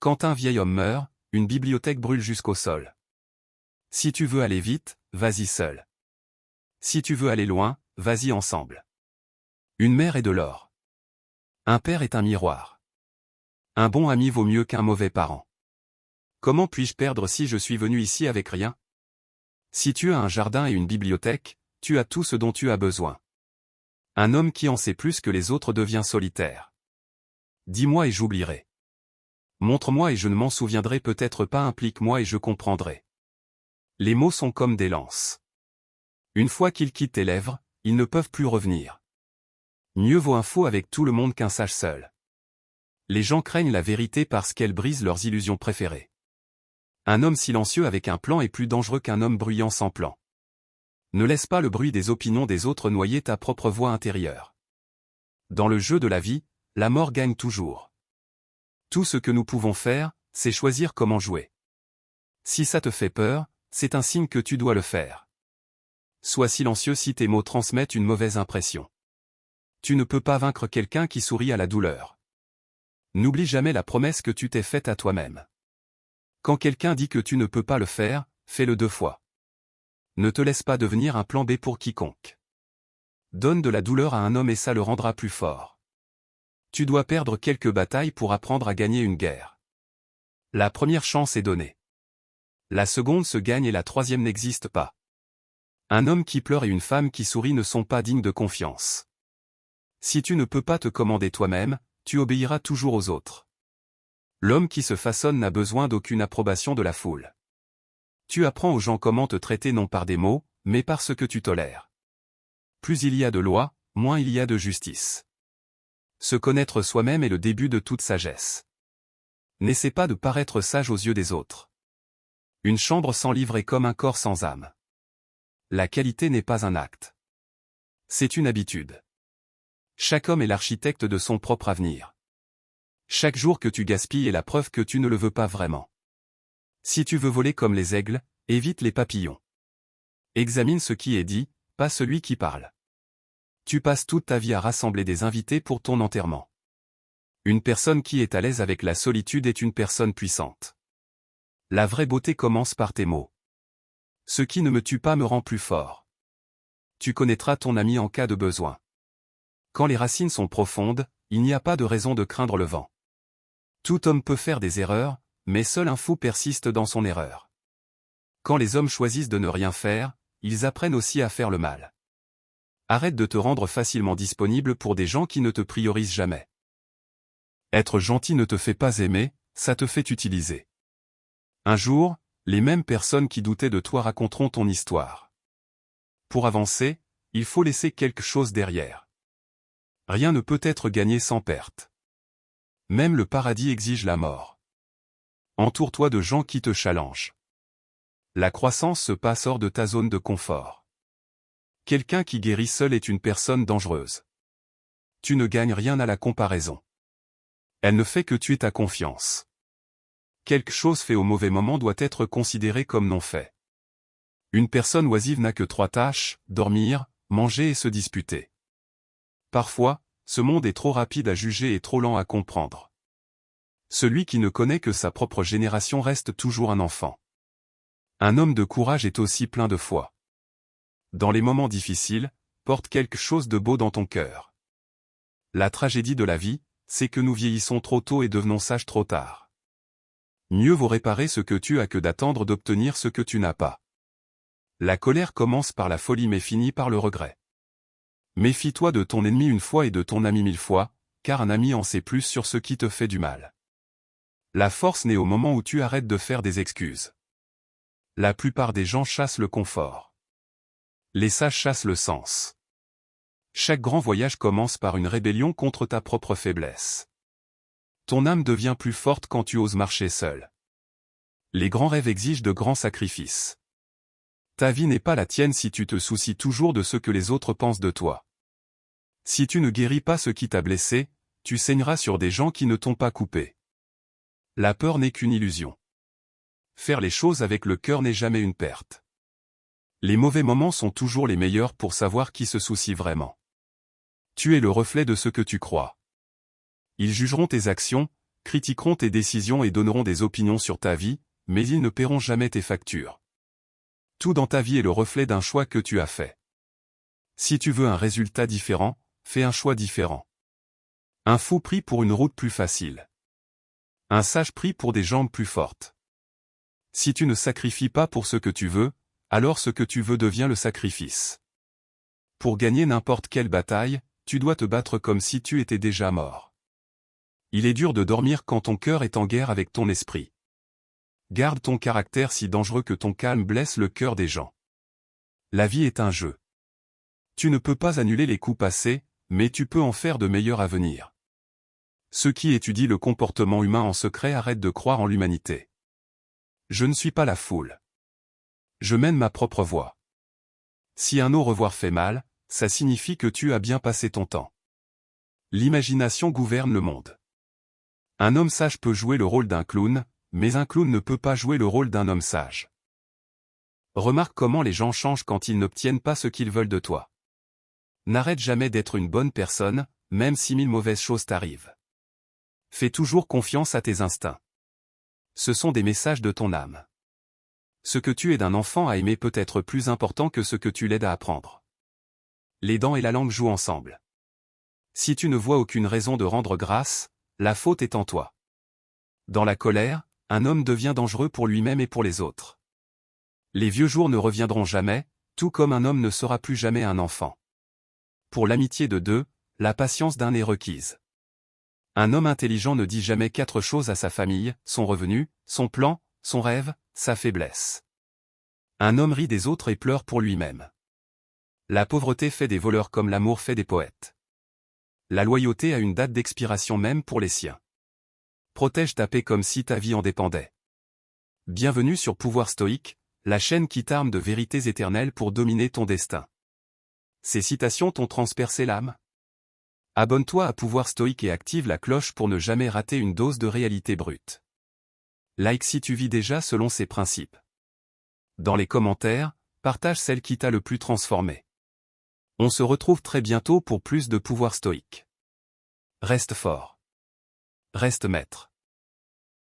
Quand un vieil homme meurt, une bibliothèque brûle jusqu'au sol. Si tu veux aller vite, vas-y seul. Si tu veux aller loin, vas-y ensemble. Une mère est de l'or. Un père est un miroir. Un bon ami vaut mieux qu'un mauvais parent. Comment puis-je perdre si je suis venu ici avec rien? Si tu as un jardin et une bibliothèque, tu as tout ce dont tu as besoin. Un homme qui en sait plus que les autres devient solitaire. Dis-moi et j'oublierai. Montre-moi et je ne m'en souviendrai peut-être pas, implique-moi et je comprendrai. Les mots sont comme des lances. Une fois qu'ils quittent tes lèvres, ils ne peuvent plus revenir. Mieux vaut un faux avec tout le monde qu'un sage seul. Les gens craignent la vérité parce qu'elle brise leurs illusions préférées. Un homme silencieux avec un plan est plus dangereux qu'un homme bruyant sans plan. Ne laisse pas le bruit des opinions des autres noyer ta propre voix intérieure. Dans le jeu de la vie, la mort gagne toujours. Tout ce que nous pouvons faire, c'est choisir comment jouer. Si ça te fait peur, c'est un signe que tu dois le faire. Sois silencieux si tes mots transmettent une mauvaise impression. Tu ne peux pas vaincre quelqu'un qui sourit à la douleur. N'oublie jamais la promesse que tu t'es faite à toi-même. Quand quelqu'un dit que tu ne peux pas le faire, fais-le 2 fois. Ne te laisse pas devenir un plan B pour quiconque. Donne de la douleur à un homme et ça le rendra plus fort. Tu dois perdre quelques batailles pour apprendre à gagner une guerre. La première chance est donnée. La seconde se gagne et la troisième n'existe pas. Un homme qui pleure et une femme qui sourit ne sont pas dignes de confiance. Si tu ne peux pas te commander toi-même, tu obéiras toujours aux autres. L'homme qui se façonne n'a besoin d'aucune approbation de la foule. Tu apprends aux gens comment te traiter non par des mots, mais par ce que tu tolères. Plus il y a de lois, moins il y a de justice. Se connaître soi-même est le début de toute sagesse. N'essaie pas de paraître sage aux yeux des autres. Une chambre sans livre est comme un corps sans âme. La qualité n'est pas un acte. C'est une habitude. Chaque homme est l'architecte de son propre avenir. Chaque jour que tu gaspilles est la preuve que tu ne le veux pas vraiment. Si tu veux voler comme les aigles, évite les papillons. Examine ce qui est dit, pas celui qui parle. Tu passes toute ta vie à rassembler des invités pour ton enterrement. Une personne qui est à l'aise avec la solitude est une personne puissante. La vraie beauté commence par tes mots. Ce qui ne me tue pas me rend plus fort. Tu connaîtras ton ami en cas de besoin. Quand les racines sont profondes, il n'y a pas de raison de craindre le vent. Tout homme peut faire des erreurs, mais seul un fou persiste dans son erreur. Quand les hommes choisissent de ne rien faire, ils apprennent aussi à faire le mal. Arrête de te rendre facilement disponible pour des gens qui ne te priorisent jamais. Être gentil ne te fait pas aimer, ça te fait utiliser. Un jour, les mêmes personnes qui doutaient de toi raconteront ton histoire. Pour avancer, il faut laisser quelque chose derrière. Rien ne peut être gagné sans perte. Même le paradis exige la mort. Entoure-toi de gens qui te challengent. La croissance se passe hors de ta zone de confort. Quelqu'un qui guérit seul est une personne dangereuse. Tu ne gagnes rien à la comparaison. Elle ne fait que tuer ta confiance. Quelque chose fait au mauvais moment doit être considéré comme non fait. Une personne oisive n'a que 3 tâches, dormir, manger et se disputer. Parfois, ce monde est trop rapide à juger et trop lent à comprendre. Celui qui ne connaît que sa propre génération reste toujours un enfant. Un homme de courage est aussi plein de foi. Dans les moments difficiles, porte quelque chose de beau dans ton cœur. La tragédie de la vie, c'est que nous vieillissons trop tôt et devenons sages trop tard. Mieux vaut réparer ce que tu as que d'attendre d'obtenir ce que tu n'as pas. La colère commence par la folie mais finit par le regret. Méfie-toi de ton ennemi 1 fois et de ton ami 1000 fois, car un ami en sait plus sur ce qui te fait du mal. La force naît au moment où tu arrêtes de faire des excuses. La plupart des gens chassent le confort. Les sages chassent le sens. Chaque grand voyage commence par une rébellion contre ta propre faiblesse. Ton âme devient plus forte quand tu oses marcher seul. Les grands rêves exigent de grands sacrifices. Ta vie n'est pas la tienne si tu te soucies toujours de ce que les autres pensent de toi. Si tu ne guéris pas ce qui t'a blessé, tu saigneras sur des gens qui ne t'ont pas coupé. La peur n'est qu'une illusion. Faire les choses avec le cœur n'est jamais une perte. Les mauvais moments sont toujours les meilleurs pour savoir qui se soucie vraiment. Tu es le reflet de ce que tu crois. Ils jugeront tes actions, critiqueront tes décisions et donneront des opinions sur ta vie, mais ils ne paieront jamais tes factures. Tout dans ta vie est le reflet d'un choix que tu as fait. Si tu veux un résultat différent, fais un choix différent. Un fou prie pour une route plus facile. Un sage prie pour des jambes plus fortes. Si tu ne sacrifies pas pour ce que tu veux, alors ce que tu veux devient le sacrifice. Pour gagner n'importe quelle bataille, tu dois te battre comme si tu étais déjà mort. Il est dur de dormir quand ton cœur est en guerre avec ton esprit. Garde ton caractère si dangereux que ton calme blesse le cœur des gens. La vie est un jeu. Tu ne peux pas annuler les coups passés, mais tu peux en faire de meilleurs à venir. Ceux qui étudient le comportement humain en secret arrêtent de croire en l'humanité. Je ne suis pas la foule. Je mène ma propre voie. Si un au revoir fait mal, ça signifie que tu as bien passé ton temps. L'imagination gouverne le monde. Un homme sage peut jouer le rôle d'un clown, mais un clown ne peut pas jouer le rôle d'un homme sage. Remarque comment les gens changent quand ils n'obtiennent pas ce qu'ils veulent de toi. N'arrête jamais d'être une bonne personne, même si 1000 mauvaises choses t'arrivent. Fais toujours confiance à tes instincts. Ce sont des messages de ton âme. Ce que tu es d'un enfant à aimer peut être plus important que ce que tu l'aides à apprendre. Les dents et la langue jouent ensemble. Si tu ne vois aucune raison de rendre grâce, la faute est en toi. Dans la colère, un homme devient dangereux pour lui-même et pour les autres. Les vieux jours ne reviendront jamais, tout comme un homme ne sera plus jamais un enfant. Pour l'amitié de deux, la patience d'un est requise. Un homme intelligent ne dit jamais 4 choses à sa famille, son revenu, son plan, son rêve, sa faiblesse. Un homme rit des autres et pleure pour lui-même. La pauvreté fait des voleurs comme l'amour fait des poètes. La loyauté a une date d'expiration même pour les siens. Protège ta paix comme si ta vie en dépendait. Bienvenue sur Pouvoir Stoïque, la chaîne qui t'arme de vérités éternelles pour dominer ton destin. Ces citations t'ont transpercé l'âme? Abonne-toi à Pouvoir Stoïque et active la cloche pour ne jamais rater une dose de réalité brute. Like si tu vis déjà selon ces principes. Dans les commentaires, partage celle qui t'a le plus transformé. On se retrouve très bientôt pour plus de Pouvoir Stoïque. Reste fort. Reste maître.